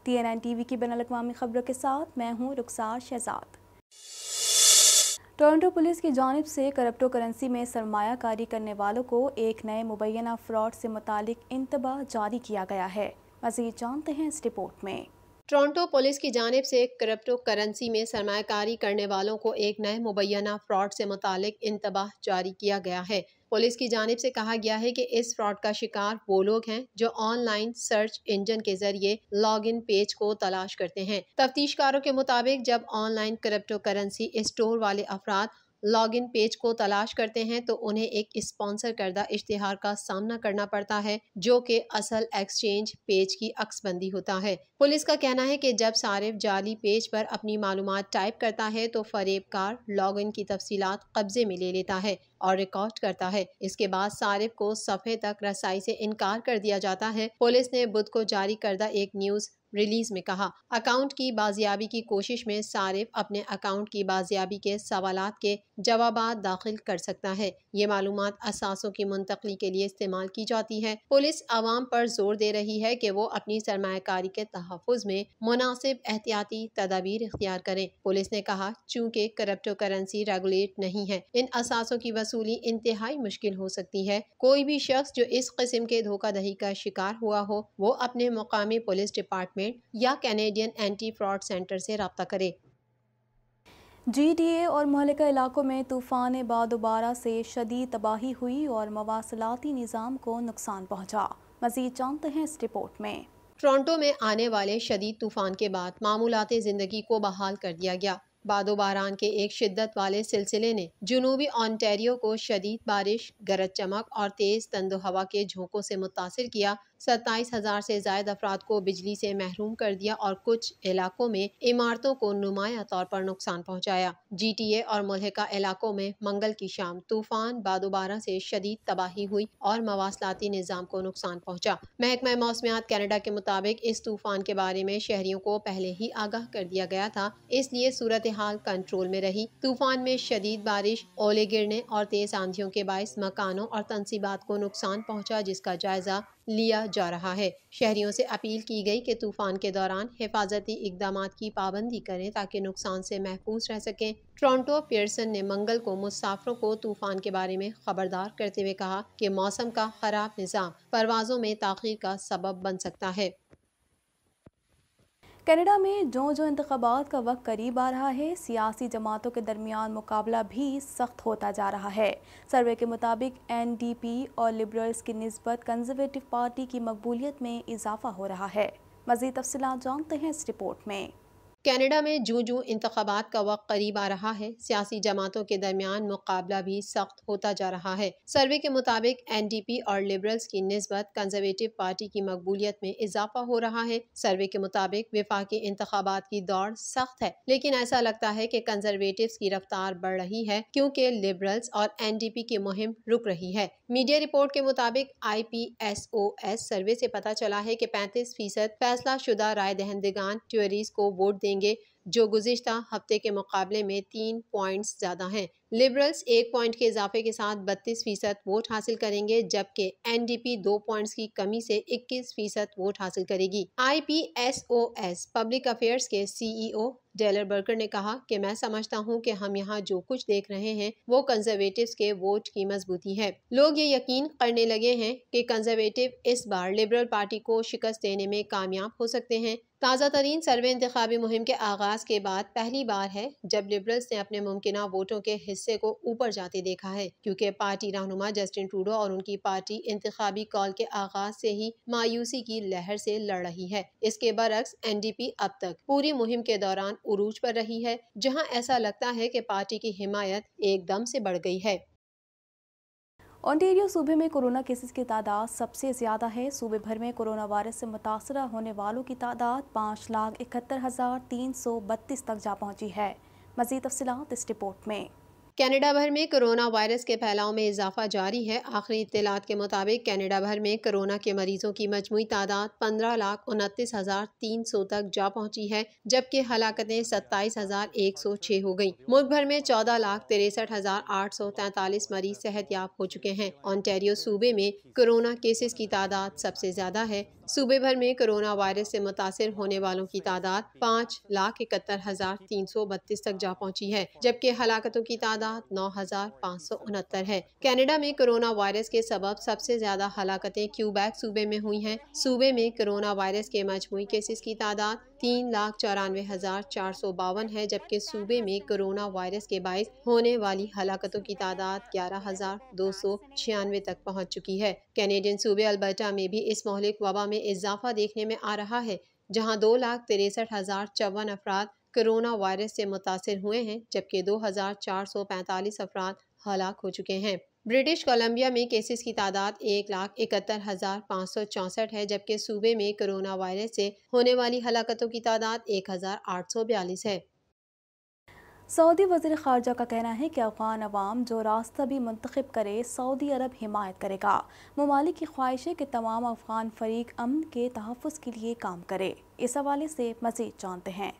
TNN TV की बैनुल-अक़वामी खबरों के साथ मैं हूँ रुखसार शहजाद। टोरंटो पुलिस की जानिब से क्रिप्टो करेंसी में सरमायाकारी करने वालों को एक नए मुबैना फ्रॉड से मुतालिक इंतबाह जारी किया गया है। मज़ीद जानते हैं इस रिपोर्ट में। टोरंटो पुलिस की जानिब से क्रिप्टो करेंसी में सरमायाकारी करने वालों को एक नए मुबैना फ्रॉड से मुतालिक इंतबाह जारी किया गया है। पुलिस की जानिब से कहा गया है कि इस फ्रॉड का शिकार वो लोग हैं जो ऑनलाइन सर्च इंजन के जरिए लॉग इन पेज को तलाश करते हैं। तफ्तीशकारों के मुताबिक जब ऑनलाइन क्रिप्टो करेंसी स्टोर वाले अफराद लॉग इन पेज को तलाश करते हैं तो उन्हें एक स्पॉन्सर करदा इश्तिहार का सामना करना पड़ता है जो कि असल एक्सचेंज पेज की अक्सबंदी होता है। पुलिस का कहना है कि जब सारिफ जाली पेज पर अपनी मालूमात टाइप करता है तो फरेबकार लॉग इन की तफसीलात कब्जे में ले लेता है और रिकॉर्ड करता है। इसके बाद सारिफ को सफ़े तक रसाई से इनकार कर दिया जाता है। पुलिस ने बुध को जारी करदा एक न्यूज़ रिलीज में कहा, अकाउंट की बाजियाबी की कोशिश में सारिफ अपने अकाउंट की बाजियाबी के सवालात के जवाबात दाखिल कर सकता है। ये मालूमात असासों की मुंतकली के लिए इस्तेमाल की जाती है। पुलिस आवाम पर जोर दे रही है कि वो अपनी सरमायाकारी के तहफ़्फ़ुज़ में मुनासिब एहतियाती तदाबीर इख्तियार करें। पुलिस ने कहा, चूँकि क्रिप्टो करेंसी रेगुलेट नहीं है, इन असासों की वसूली इंतहाई मुश्किल हो सकती है। कोई भी शख्स जो इस किस्म के धोखाधड़ी का शिकार हुआ हो वो अपने मुकामी पुलिस डिपार्टमेंट या कैनेडियन एंटी फ्रॉड सेंटर से रब्ता करे। GTA और मुहल्लिका इलाकों में तूफ़ान बादोबारा से शदीद तबाही हुई और मवासलाती निज़ाम को नुकसान पहुँचा। मज़ीद जानते हैं इस रिपोर्ट में। टोरंटो में आने वाले शदीद तूफान के बाद मामूलाती ज़िंदगी को बहाल कर दिया गया। बादोबारान के एक शिद्दत वाले सिलसिले ने जनूबी ऑन्टेरियो को शदीद बारिश, गरज चमक और तेज़ तंदो हवा के झोंकों से मुतासिर किया। 27,000 से ज़ायद अफराद को बिजली से महरूम कर दिया और कुछ इलाकों में इमारतों को नुमाया तौर पर नुकसान पहुँचाया। GTA और मुल्हिका इलाकों में मंगल की शाम तूफान बादोबारा से शदीद तबाही हुई और मवासलाती निज़ाम को नुकसान पहुँचा। महकमा मौसमियात कनाडा के मुताबिक इस तूफान के बारे में शहरियों को पहले ही आगाह कर दिया गया था, इसलिए सूरत हाल कंट्रोल में रही। तूफान में शदीद बारिश, ओले गिरने और तेज आंधियों के बायस मकानों और तंसीबात को नुकसान पहुँचा, जिसका जायजा लिया जा रहा है। शहरियों से अपील की गई कि तूफान के दौरान हिफाजती इकदामात की पाबंदी करें ताकि नुकसान से महफूज रह सकें। टोरंटो पियर्सन ने मंगल को मुसाफिरों को तूफान के बारे में खबरदार करते हुए कहा कि मौसम का खराब निज़ाम परवाज़ों में ताख़ीर का सबब बन सकता है। कनाडा में जो इंतखाबात का वक्त करीब आ रहा है, सियासी जमातों के दरमियान मुकाबला भी सख्त होता जा रहा है। सर्वे के मुताबिक NDP और लिबरल्स की निस्बत कंजर्वेटिव पार्टी की मकबूलियत में इजाफा हो रहा है। मज़ीद तफसीलात जानते हैं इस रिपोर्ट में। कनाडा में जूं इंतखाबात का वक्त करीब आ रहा है, सियासी जमातों के दरमियान मुकाबला भी सख्त होता जा रहा है। सर्वे के मुताबिक NDP और लिबरल्स की निस्बत कंजर्वेटिव पार्टी की मकबूलियत में इजाफा हो रहा है। सर्वे के मुताबिक वफाकी इंतखाबात की दौड़ सख्त है, लेकिन ऐसा लगता है कि कंजर्वेटिव्स की रफ्तार बढ़ रही है क्योंकि लिबरल्स और NDP की मुहिम रुक रही है। मीडिया रिपोर्ट के मुताबिक IPSOS सर्वे से पता चला है कि 35% फैसला शुदा राय दहंदगान टोरीज को वोट देंगे, जो गुज़िश्ता हफ्ते के मुकाबले में 3 पॉइंट्स ज़्यादा हैं। लिबरल्स 1 पॉइंट के इजाफे के साथ 32% वोट हासिल करेंगे, जबकि NDP 2 पॉइंट्स की कमी से 21% वोट हासिल करेगी। IPSOS पब्लिक अफेयर्स के CEO डेलर बर्कर ने कहा कि मैं समझता हूं कि हम यहाँ जो कुछ देख रहे हैं वो कंजर्वेटिव्स के वोट की मजबूती है। लोग ये यकीन करने लगे हैं कि कंजर्वेटिव इस बार लिबरल पार्टी को शिकस्त देने में कामयाब हो सकते हैं। ताज़ा तरीन सर्वे इंतखाबी मुहिम के आगाज के बाद पहली बार है जब लिबरल्स ने अपने मुमकिना वोटों के हिस्से को ऊपर जाते देखा है, क्योंकि पार्टी रहनुमा जस्टिन ट्रूडो और उनकी पार्टी इंतखाबी कॉल के आगाज से ही मायूसी की लहर से लड़ रही है। इसके बरक्स NDP अब तक पूरी मुहिम के दौरान उरूज पर रही है, जहां ऐसा लगता है कि पार्टी की हिमायत एकदम से बढ़ गई है। ओंटारियो सूबे में कोरोना केसेस की तादाद सबसे ज़्यादा है। सूबे भर में कोरोना वायरस से मुतासरा होने वालों की तादाद 5,71,332 तक जा पहुंची है। मज़ीद तफसीलात इस रिपोर्ट में। कनाडा भर में कोरोना वायरस के फैलाव में इजाफा जारी है। आखिरी इत्तलात के मुताबिक कनाडा भर में कोरोना के मरीजों की मजमूई तादाद 15,29,300 तक जा पहुंची है, जबकि हलाकतें 27,106 हो गयी। मुल्क भर में 14,63,843 मरीज सेहतयाब हो चुके हैं। ऑन्टेरियो सूबे में कोरोना केसेस की तादाद सबसे ज्यादा है। सूबे भर में कोरोना वायरस से मुतासिर होने वालों की तादाद 5,71,332 तक जा पहुंची है, जबकि हलाकतों की तादाद 9,569 है। कनाडा में कोरोना वायरस के सबब सबसे ज्यादा हलाकतें क्यूबेक सूबे में हुई हैं। सूबे में कोरोना वायरस के मजमूई केसेस की तादाद 3,94,452 है, जबकि सूबे में कोरोना वायरस के बाइस होने वाली हलाकतों की तादाद 11,296 तक पहुंच चुकी है। कैनेडियन सूबे अल्बर्टा में भी इस मोहलिक वबा में इजाफा देखने में आ रहा है, जहां 2,63,054 अफराद कोरोना वायरस से मुतासिर हुए हैं, जबकि 2,445 अफराद हलाक हो चुके हैं। ब्रिटिश कोलंबिया में केसेस की तादाद 1,71,564 है, जबकि सूबे में कोरोना वायरस से होने वाली हलाकतों की तादाद 1,842 है। सऊदी वज़ीर ख़ारजा का कहना है कि अफ़गान अवाम जो रास्ता भी मुंतखब करे सऊदी अरब हिमायत करेगा। ममालिक की ख्वाहिश है कि तमाम अफ़गान फ़रीक अमन के तहफ़्फ़ुज़ के लिए काम करे। इस हवाले से मज़ीद जानते हैं।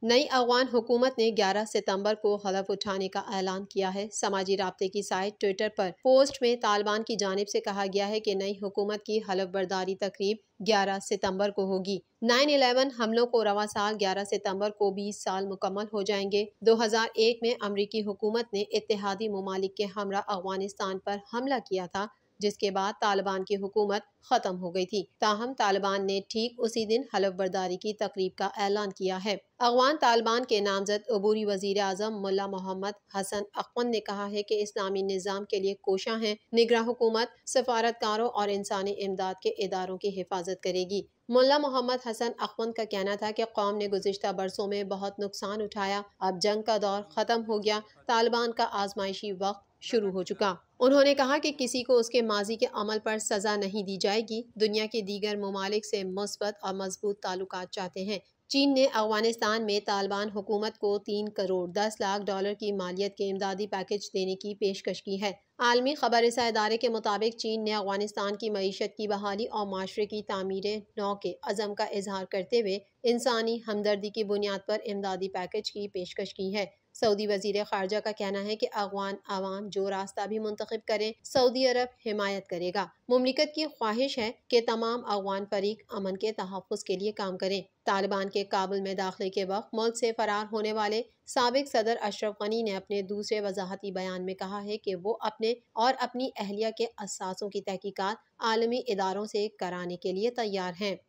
नई अफ़गान हुकूमत ने 11 सितंबर को हलफ उठाने का ऐलान किया है। समाजी राब्ते की साइट ट्विटर पर पोस्ट में तालिबान की जानिब से कहा गया है कि नई हुकूमत की हलफ बर्दारी तकरीब 11 सितंबर को होगी। 9/11 हमलों को रवा साल 11 सितंबर को 20 साल मुकम्मल हो जाएंगे। 2001 में अमरीकी हुकूमत ने इत्तेहादी ममालिक के हमरा अफगानिस्तान पर हमला किया था, जिसके बाद तालिबान की हुकूमत ख़त्म हो गई थी। ताहम तालिबान ने ठीक उसी दिन हलफ बर्दारी की तकरीब का ऐलान किया है। अफगान तालिबान के नामजद अबूरी वज़ीर आज़म मुल्ला मोहम्मद हसन अख्वन ने कहा है कि इस्लामी निज़ाम के लिए कोशां है। निगरां हुकूमत सफारतकारों और इंसानी इमदाद के इदारों की हिफाजत करेगी। मुल्ला मोहम्मद हसन अख्वन का कहना था कि कौम ने गुज़िश्ता बरसों में बहुत नुकसान उठाया, अब जंग का दौर ख़त्म हो गया, तालिबान का आजमाइशी वक्त शुरू हो चुका। उन्होंने कहा कि किसी को उसके माजी के अमल पर सजा नहीं दी जाएगी। दुनिया के दीगर ममालिक से मुस्बत और मजबूत ताल्लुकात चाहते हैं। चीन ने अफगानिस्तान में तालिबान हुकूमत को 3 करोड़ 10 लाख डॉलर की मालियत के इमदादी पैकेज देने की पेशकश की है। आलमी खबर रसा इदारे के मुताबिक चीन ने अफगानिस्तान की मईशत की बहाली और माशरे की तामीर नौ के अज़म का इजहार करते हुए इंसानी हमदर्दी की बुनियाद पर इमदादी पैकेज की पेशकश की है। सऊदी वज़ीर ख़ारजा का कहना है कि अफ़गान आवाम जो रास्ता भी मुंतखब करें सऊदी अरब हिमायत करेगा। मुमलिकत की ख्वाहिश है कि तमाम अफ़गान फरीक अमन के तहफ़्फ़ुज़ के लिए काम करें। तालिबान के काबुल में दाखिले के वक्त मुल्क से फरार होने वाले साबिक सदर अशरफ गनी ने अपने दूसरे वजाहती बयान में कहा है कि वो अपने और अपनी अहलिया के असासों की तहकीकात आलमी इदारों से कराने के लिए तैयार हैं।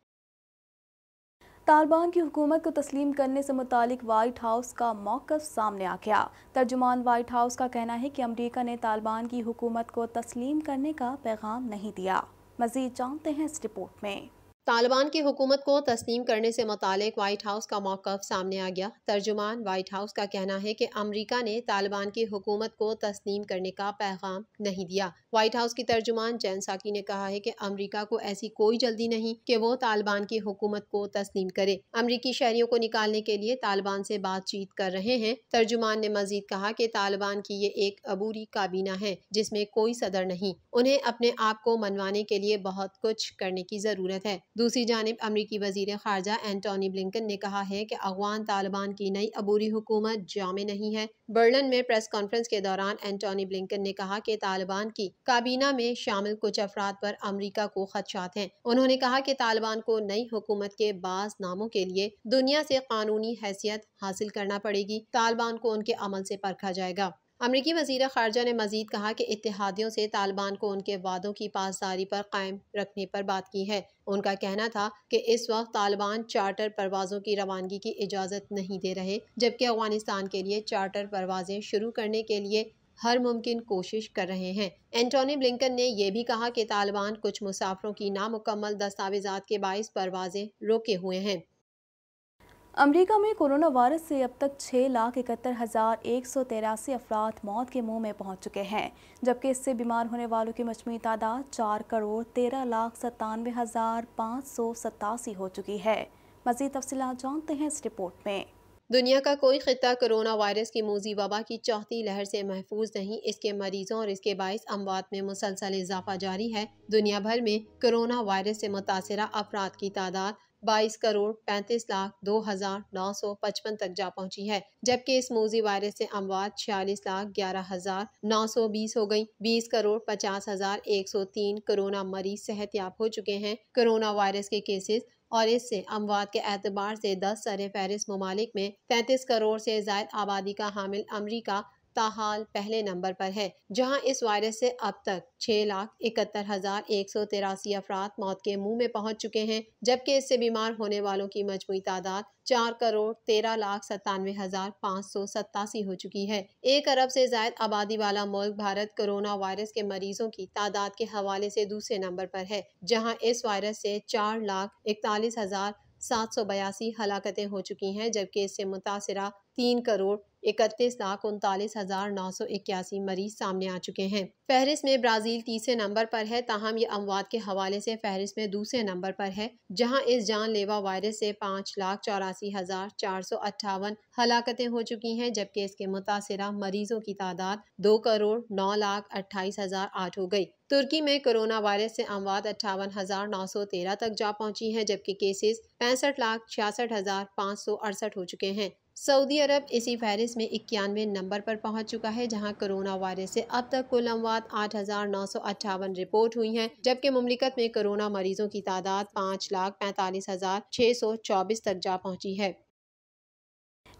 तालिबान की हुकूमत को तस्लीम करने से मुतालिक वाइट हाउस का मौक़िफ़ सामने आ गया। तर्जुमान वाइट हाउस का कहना है कि अमरीका ने तालिबान की हुकूमत को तस्लीम करने का पैगाम नहीं दिया। मज़ीद जानते हैं इस रिपोर्ट में। तालिबान की हुकूमत को तस्लीम करने से मुतालिक वाइट हाउस का मौक़िफ़ सामने आ गया। तर्जुमान वाइट हाउस का कहना है कि अमरीका ने तालिबान की हुकूमत को तस्लीम करने का पैगाम नहीं दिया। वाइट हाउस की तर्जुमान जैन साकी ने कहा है कि अमरीका को ऐसी कोई जल्दी नहीं कि वो तालिबान की हुकूमत को तस्लीम करे। अमरीकी शहरियों को निकालने के लिए तालिबान से बातचीत कर रहे हैं। तर्जुमान ने मजीद कहा कि तालिबान की ये एक अबूरी काबीना है जिसमें कोई सदर नहीं। उन्हें अपने आप को मनवाने के लिए बहुत कुछ करने की ज़रूरत है। दूसरी जानिब अमरीकी वज़ीर ख़ारजा एंटोनी ब्लिंकन ने कहा है कि अफ़गान तालिबान की नई अबूरी हुकूमत जामे नहीं है। बर्लिन में प्रेस कॉन्फ्रेंस के दौरान एंटोनी ब्लिंकन ने कहा कि तालिबान की काबीना में शामिल कुछ अफराद पर अमरीका को खदशात हैं। उन्होंने कहा कि तालिबान को नई हुकूमत के बाज़ नामों के लिए दुनिया से कानूनी हैसियत हासिल करना पड़ेगी। तालिबान को उनके अमल से परखा जाएगा। अमरीकी वज़ीर ख़ारजा ने मज़ीद कहा कि इत्तेहादियों से तालिबान को उनके वादों की पासदारी पर कायम रखने पर बात की है। उनका कहना था कि इस वक्त तालिबान चार्टर परवाज़ों की रवानगी की इजाज़त नहीं दे रहे, जबकि अफ़गानिस्तान के लिए चार्टर परवाज़ें शुरू करने के लिए हर मुमकिन कोशिश कर रहे हैं। एंटोनी ब्लिंकन ने यह भी कहा कि तालिबान कुछ मुसाफिरों की नामुकम्मल दस्तावेज़ात के बाइस परवाज़ें रोके हुए हैं। अमरीका में कोरोना वायरस से अब तक 6,71,183 अफराद मौत के मुंह में पहुंच चुके हैं, जबकि इससे बीमार होने वालों की मजमूई तादाद 4,13,97,587 हो चुकी है। मज़ीद तफसीलात जानते हैं इस रिपोर्ट में। दुनिया का कोई खित्ता कोरोना वायरस की मूजी वबा की चौथी लहर से महफूज नहीं। इसके मरीजों और इसके बाइस अमवात में मुसलसल इजाफा जारी है। दुनिया भर में कोरोना वायरस से मुतासरा अफराद की तादाद 22,35,02,955 तक जा पहुंची है, जबकि इस मूजी वायरस से अमवात 46,11,920 हो गई। 20,50,103 कोरोना मरीज सेहतयाब हो चुके हैं। कोरोना वायरस के केसेस और इससे अमवात के एतबार से 10 सर फहरिस्त ममालिक में 33 करोड़ से जायद आबादी का हामिल अमरीका ताहाल पहले नंबर पर है, जहां इस वायरस से अब तक 6,71,183 अफराद मौत के मुंह में पहुंच चुके हैं, जबकि इससे बीमार होने वालों की मजमूई तादाद 4,13,97,587 हो चुकी है। 1 अरब से जायद आबादी वाला मुल्क भारत कोरोना वायरस के मरीजों की तादाद के हवाले से दूसरे नंबर पर है, जहां इस वायरस से 4,41,782 हलाकतें हो चुकी हैं, जबकि इससे मुतासरा 3,31,39,981 मरीज सामने आ चुके हैं। फहरिस्त में ब्राजील तीसरे नंबर पर है, ताहम ये अमवात के हवाले से फहरिस्त में दूसरे नंबर पर है, जहां इस जानलेवा वायरस से 5,84,458 हलाकतें हो चुकी हैं, जबकि इसके मुतासरा मरीजों की तादाद 2,09,28,008 हो गई। तुर्की में कोरोना वायरस से अमवात 58,913 तक जा पहुंची हैं, जबकि केसेस 65,66,568 हो चुके हैं। सऊदी अरब इसी फहरिस्त में 91 नंबर पर पहुंच चुका है, जहां कोरोना वायरस से अब तक कुल अमवात 8,958 रिपोर्ट हुई हैं, जबकि मुमलिकत में कोरोना मरीजों की तादाद 5,45,624 तक जा पहुंची है।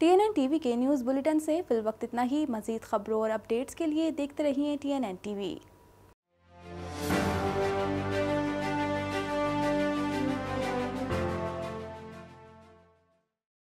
TNN TV के न्यूज़ बुलेटिन से फिल वक्त इतना ही। मज़ीद खबरों और अपडेट्स के लिए देखते रहिए TNN TV।